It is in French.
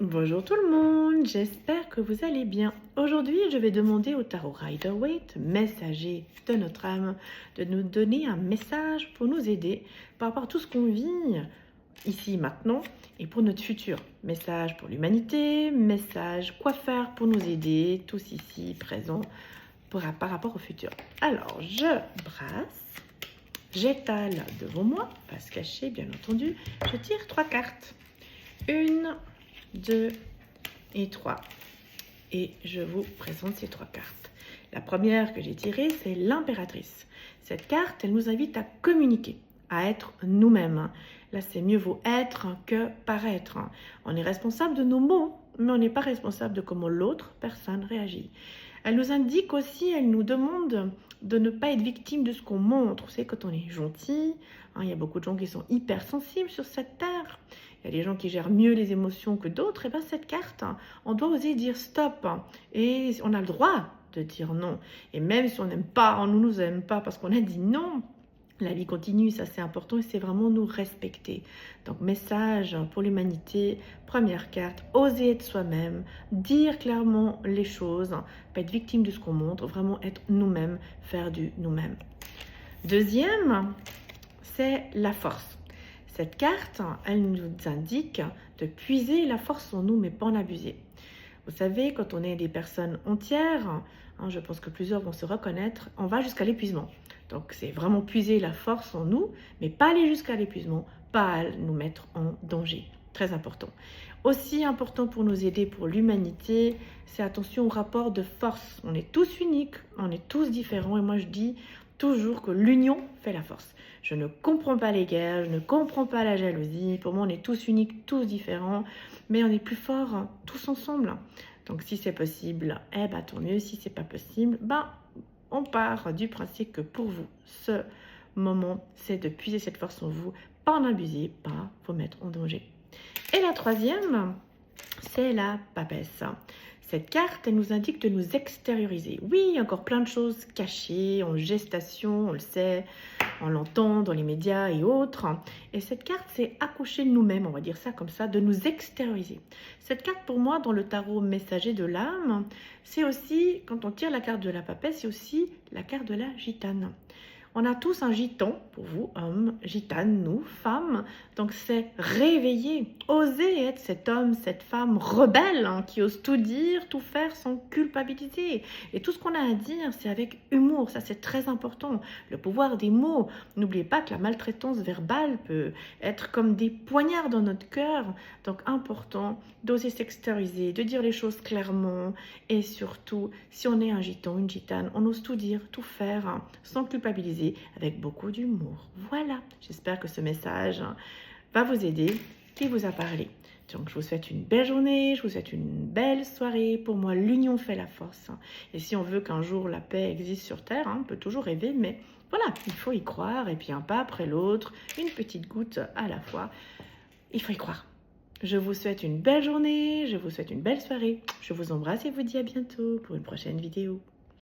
Bonjour tout le monde, j'espère que vous allez bien. Aujourd'hui, je vais demander au tarot Rider-Waite, messager de notre âme, de nous donner un message pour nous aider par rapport à tout ce qu'on vit ici, maintenant, et pour notre futur. Message pour l'humanité, message quoi faire pour nous aider, tous ici, présents, par rapport au futur. Alors, je brasse, j'étale devant moi, face cachée bien entendu, je tire 3 cartes. 1, 2 et 3. Et je vous présente ces 3 cartes. La première que j'ai tirée, c'est l'impératrice. Cette carte, elle nous invite à communiquer, à être nous-mêmes. Là, c'est mieux vaut être que paraître. On est responsable de nos mots, mais on n'est pas responsable de comment l'autre personne réagit. Elle nous indique aussi, elle nous demande de ne pas être victime de ce qu'on montre. Vous savez, quand on est gentil, il y a beaucoup de gens qui sont hypersensibles sur cette terre. Il y a des gens qui gèrent mieux les émotions que d'autres. Et bien cette carte, on doit oser dire stop. Et on a le droit de dire non. Et même si on n'aime pas, on ne nous aime pas parce qu'on a dit non, la vie continue, ça c'est important et c'est vraiment nous respecter. Donc message pour l'humanité, première carte, oser être soi-même, dire clairement les choses, pas être victime de ce qu'on montre, vraiment être nous-mêmes, faire du nous-mêmes. Deuxième, c'est la force. Cette carte, elle nous indique de puiser la force en nous, mais pas en abuser. Vous savez, quand on est des personnes entières, je pense que plusieurs vont se reconnaître, on va jusqu'à l'épuisement. Donc c'est vraiment puiser la force en nous, mais pas aller jusqu'à l'épuisement, pas nous mettre en danger. Très important. Aussi important pour nous aider pour l'humanité, c'est attention au rapport de force. On est tous uniques, on est tous différents, et moi je dis toujours que l'union fait la force. Je ne comprends pas les guerres, je ne comprends pas la jalousie. Pour moi, on est tous uniques, tous différents, mais on est plus forts tous ensemble. Donc, si c'est possible, tant mieux. Si c'est pas possible, on part du principe que pour vous, ce moment, c'est de puiser cette force en vous, pas en abuser, pas vous mettre en danger. Et la troisième, c'est la papesse. Cette carte, elle nous indique de nous extérioriser. Oui, il y a encore plein de choses cachées, en gestation, on le sait, on l'entend dans les médias et autres. Et cette carte, c'est accoucher de nous-mêmes, on va dire ça comme ça, de nous extérioriser. Cette carte, pour moi, dans le tarot messager de l'âme, c'est aussi, quand on tire la carte de la papesse, c'est aussi la carte de la gitane. On a tous un gitan, pour vous, hommes, gitanes, nous, femmes. Donc c'est réveiller, oser être cet homme, cette femme rebelle qui ose tout dire, tout faire sans culpabiliser. Et tout ce qu'on a à dire, c'est avec humour, ça c'est très important. Le pouvoir des mots. N'oubliez pas que la maltraitance verbale peut être comme des poignards dans notre cœur. Donc important d'oser s'extérioriser, de dire les choses clairement. Et surtout, si on est un gitan, une gitane, on ose tout dire, tout faire sans culpabiliser, avec beaucoup d'humour. Voilà, j'espère que ce message va vous aider, qui vous a parlé. Donc, je vous souhaite une belle journée, je vous souhaite une belle soirée. Pour moi, l'union fait la force. Et si on veut qu'un jour la paix existe sur Terre, on peut toujours rêver, mais voilà, il faut y croire. Et puis un pas après l'autre, une petite goutte à la fois. Il faut y croire. Je vous souhaite une belle journée, je vous souhaite une belle soirée. Je vous embrasse et vous dis à bientôt pour une prochaine vidéo.